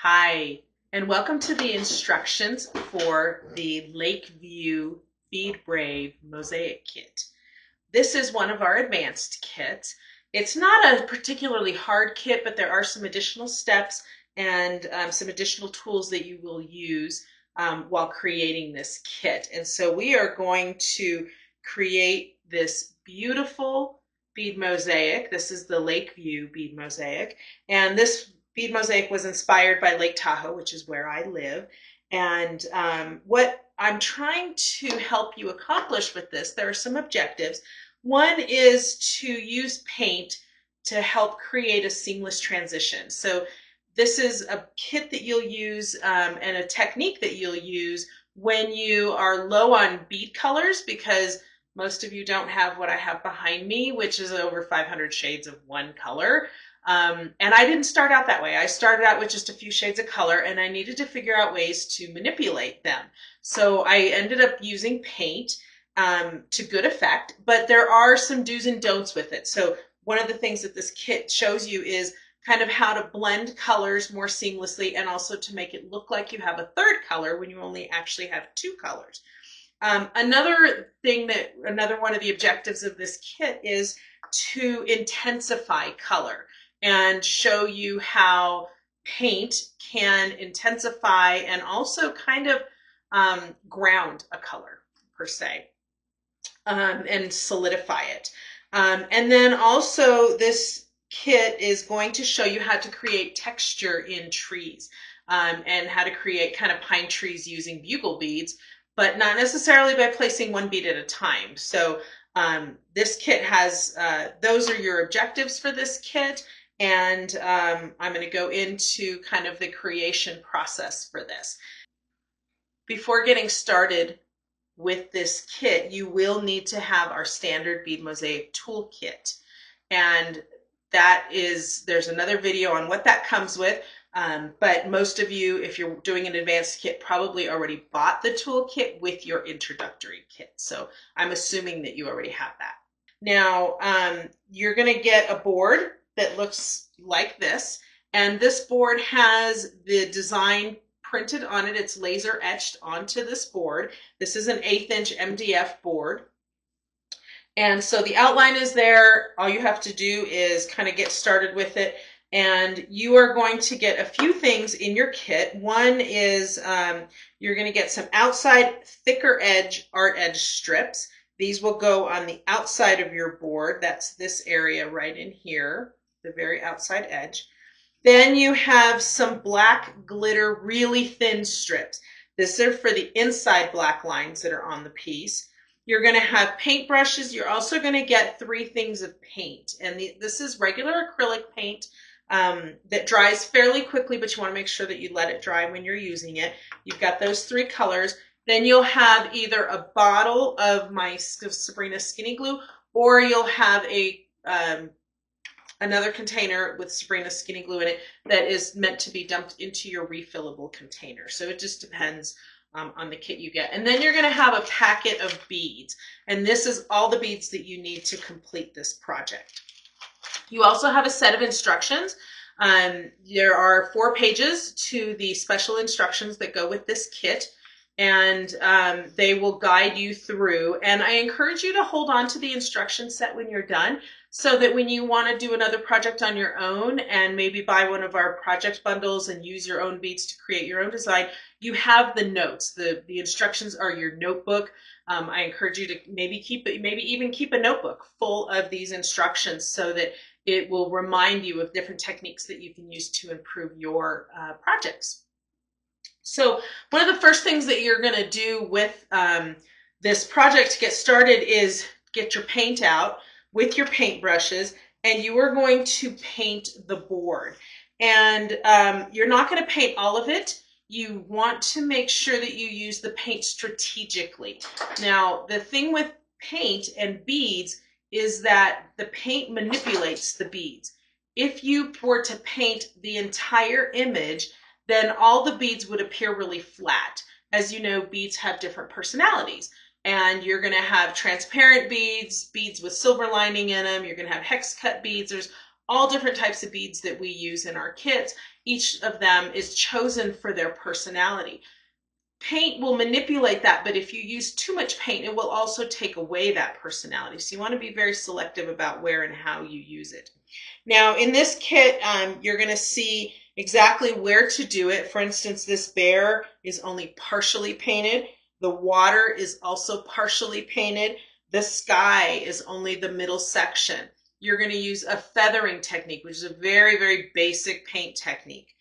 Hi, and welcome to the instructions for the Lake View BEad Brave Mosaic Kit. This is one of our advanced kits. It's not a particularly hard kit, but there are some additional steps and some additional tools that you will use while creating this kit. And so we are going to create this beautiful bead mosaic. This is the Lake View bead mosaic. And this bead mosaic was inspired by Lake Tahoe, which is where I live. And what I'm trying to help you accomplish with this, there are some objectives. One is to use paint to help create a seamless transition. So this is a kit that you'll use and a technique that you'll use when you are low on bead colors, because most of you don't have what I have behind me, which is over 500 shades of one color. And I didn't start out that way. I started out with just a few shades of color, and I needed to figure out ways to manipulate them. So I ended up using paint to good effect, but there are some do's and don'ts with it. So one of the things that this kit shows you is kind of how to blend colors more seamlessly, and also to make it look like you have a third color when you only actually have two colors. Another one of the objectives of this kit is to intensify color and show you how paint can intensify and also kind of ground a color per se, and solidify it. And then also this kit is going to show you how to create texture in trees, and how to create kind of pine trees using bugle beads, but not necessarily by placing one bead at a time. So this kit has, those are your objectives for this kit. And I'm going to go into kind of the creation process for this. Before getting started with this kit, you will need to have our standard bead mosaic toolkit. And there's another video on what that comes with. But most of you, if you're doing an advanced kit, probably already bought the toolkit with your introductory kit. So I'm assuming that you already have that. Now, you're going to get a board that looks like this. And this board has the design printed on it. It's laser etched onto this board. This is an 1/8 inch MDF board. And so the outline is there. All you have to do is kind of get started with it. And you are going to get a few things in your kit. One is you're going to get some outside thicker edge art edge strips. These will go on the outside of your board. That's this area right in here, the very outside edge. Then you have some black glitter, really thin strips. This is for the inside black lines that are on the piece. You're going to have paint brushes. You're also going to get 3 things of paint. And this is regular acrylic paint that dries fairly quickly, but you want to make sure that you let it dry when you're using it. You've got those 3 colors. Then you'll have either a bottle of my Sabrina skinny glue, or you'll have another container with Sabrina skinny glue in it that is meant to be dumped into your refillable container. So it just depends on the kit you get. And then you're going to have a packet of beads. And this is all the beads that you need to complete this project. You also have a set of instructions. There are 4 pages to the special instructions that go with this kit. And they will guide you through. And I encourage you to hold on to the instruction set when you're done, so that when you want to do another project on your own and maybe buy one of our project bundles and use your own beads to create your own design, you have the notes. The instructions are your notebook. I encourage you to maybe even keep a notebook full of these instructions, so that it will remind you of different techniques that you can use to improve your projects. So one of the first things that you're going to do with this project to get started is get your paint out with your paint brushes, and you are going to paint the board. And you're not going to paint all of it. You want to make sure that you use the paint strategically. Now, the thing with paint and beads is that the paint manipulates the beads. If you were to paint the entire image, then all the beads would appear really flat. As you know, beads have different personalities. And you're going to have transparent beads, beads with silver lining in them. You're going to have hex cut beads. There's all different types of beads that we use in our kits. Each of them is chosen for their personality. Paint will manipulate that, but if you use too much paint, it will also take away that personality. So you want to be very selective about where and how you use it. Now, in this kit, you're going to see exactly where to do it. For instance, this bear is only partially painted. The water is also partially painted. The sky is only the middle section. You're going to use a feathering technique, which is a very, very basic paint technique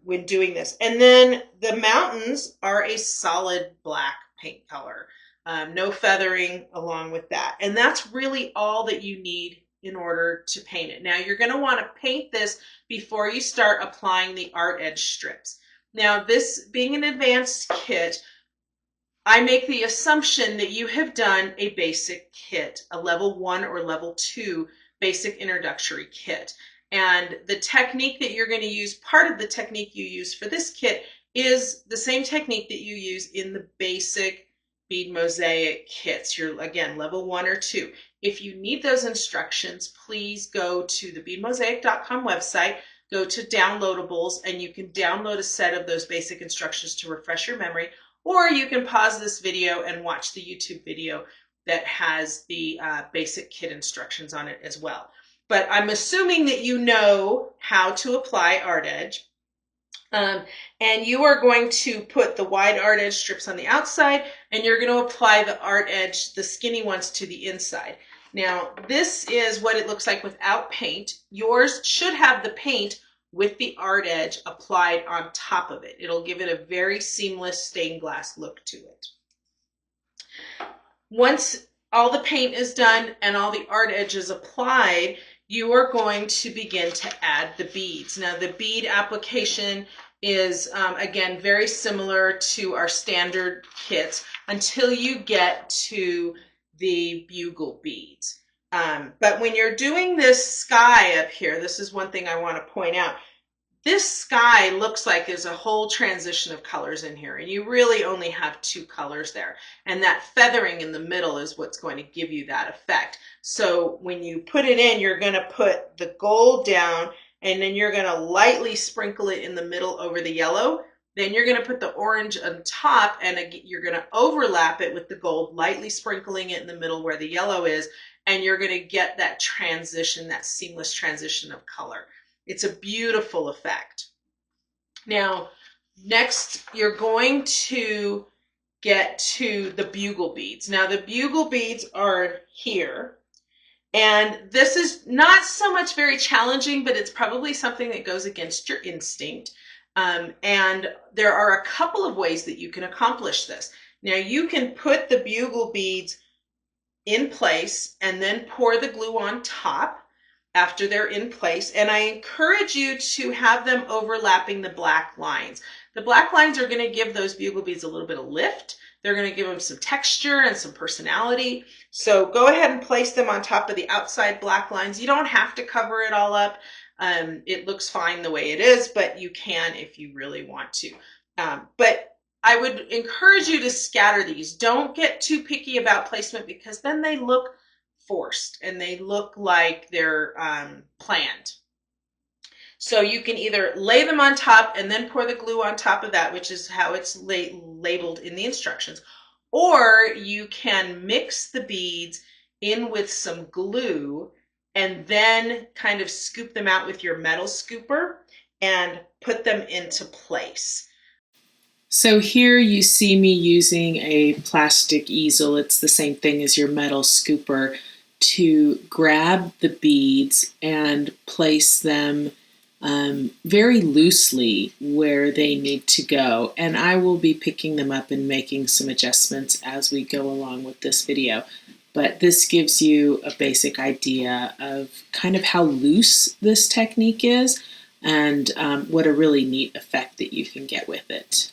when doing this. And then the mountains are a solid black paint color. No feathering along with that. And that's really all that you need in order to paint it. Now you're going to want to paint this before you start applying the art edge strips. Now, this being an advanced kit, I make the assumption that you have done a basic kit, a level 1 or level 2 basic introductory kit. And the technique that you're going to use, part of the technique you use for this kit is the same technique that you use in the basic bead mosaic kits. You're, again, level 1 or 2. If you need those instructions, please go to the beadmosaic.com website, go to downloadables, and you can download a set of those basic instructions to refresh your memory, or you can pause this video and watch the YouTube video that has the basic kit instructions on it as well. But I'm assuming that you know how to apply art edge. And you are going to put the wide art edge strips on the outside, and you're going to apply the art edge, the skinny ones, to the inside. Now, this is what it looks like without paint. Yours should have the paint with the art edge applied on top of it. It'll give it a very seamless stained glass look to it. Once all the paint is done and all the art edge is applied, you are going to begin to add the beads. Now, the bead application is, again, very similar to our standard kits until you get to the bugle beads. But when you're doing this sky up here, this is one thing I want to point out. This sky looks like there's a whole transition of colors in here, and you really only have 2 colors there. And that feathering in the middle is what's going to give you that effect. So when you put it in, you're going to put the gold down, and then you're going to lightly sprinkle it in the middle over the yellow. Then you're going to put the orange on top, and you're going to overlap it with the gold, lightly sprinkling it in the middle where the yellow is, and you're going to get that transition, that seamless transition of color. It's a beautiful effect. Now, next, you're going to get to the bugle beads. Now, the bugle beads are here, and this is not so much very challenging, but it's probably something that goes against your instinct. And there are a couple of ways that you can accomplish this. Now, you can put the bugle beads in place and then pour the glue on top after they're in place, and I encourage you to have them overlapping the black lines. The black lines are going to give those bugle beads a little bit of lift. They're going to give them some texture and some personality. So go ahead and place them on top of the outside black lines. You don't have to cover it all up. It looks fine the way it is, but you can if you really want to. But I would encourage you to scatter these. Don't get too picky about placement, because then they look forced and they look like they're planned. So you can either lay them on top and then pour the glue on top of that, which is how it's labeled in the instructions, or you can mix the beads in with some glue and then kind of scoop them out with your metal scooper and put them into place. So here you see me using a plastic easel. It's the same thing as your metal scooper, to grab the beads and place them very loosely where they need to go. And I will be picking them up and making some adjustments as we go along with this video. But this gives you a basic idea of kind of how loose this technique is, and what a really neat effect that you can get with it.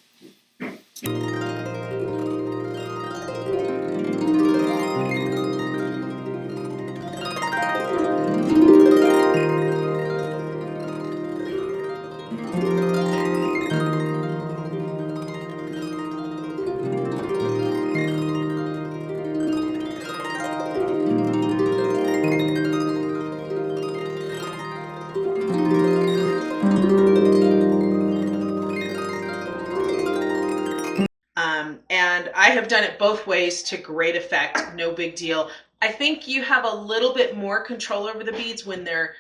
have done it both ways to great effect, no big deal. I think you have a little bit more control over the beads when they're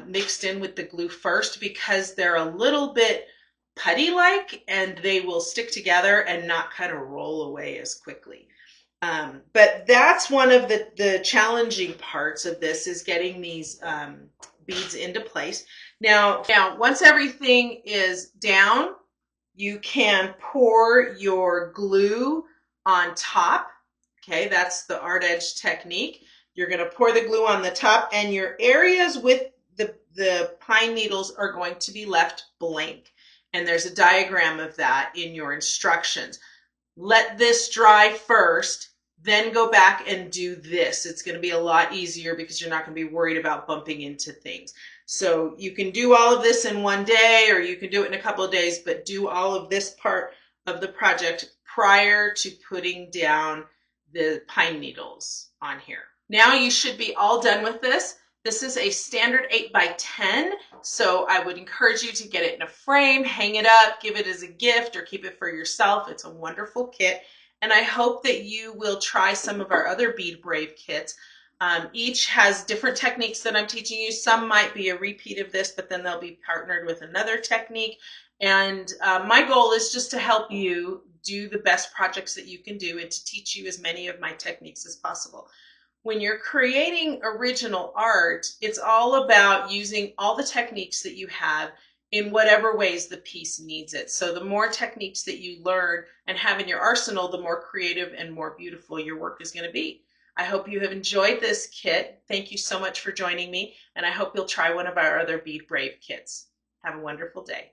mixed in with the glue first, because they're a little bit putty-like and they will stick together and not kind of roll away as quickly. But that's one of the challenging parts of this, is getting these beads into place. Now, once everything is down, you can pour your glue on top. Okay, that's the art edge technique. You're going to pour the glue on the top, and your areas with the pine needles are going to be left blank. And there's a diagram of that in your instructions. Let this dry first, then go back and do this. It's going to be a lot easier because you're not going to be worried about bumping into things. So you can do all of this in one day, or you can do it in a couple of days, but do all of this part of the project prior to putting down the pine needles on here. Now you should be all done with this. This is a standard 8x10, so I would encourage you to get it in a frame, hang it up, give it as a gift, or keep it for yourself. It's a wonderful kit, and I hope that you will try some of our other BEad Brave kits. Each has different techniques that I'm teaching you. Some might be a repeat of this, but then they'll be partnered with another technique. And my goal is just to help you do the best projects that you can do and to teach you as many of my techniques as possible. When you're creating original art, it's all about using all the techniques that you have in whatever ways the piece needs it. So the more techniques that you learn and have in your arsenal, the more creative and more beautiful your work is going to be. I hope you have enjoyed this kit. Thank you so much for joining me, and I hope you'll try one of our other BEad Brave kits. Have a wonderful day.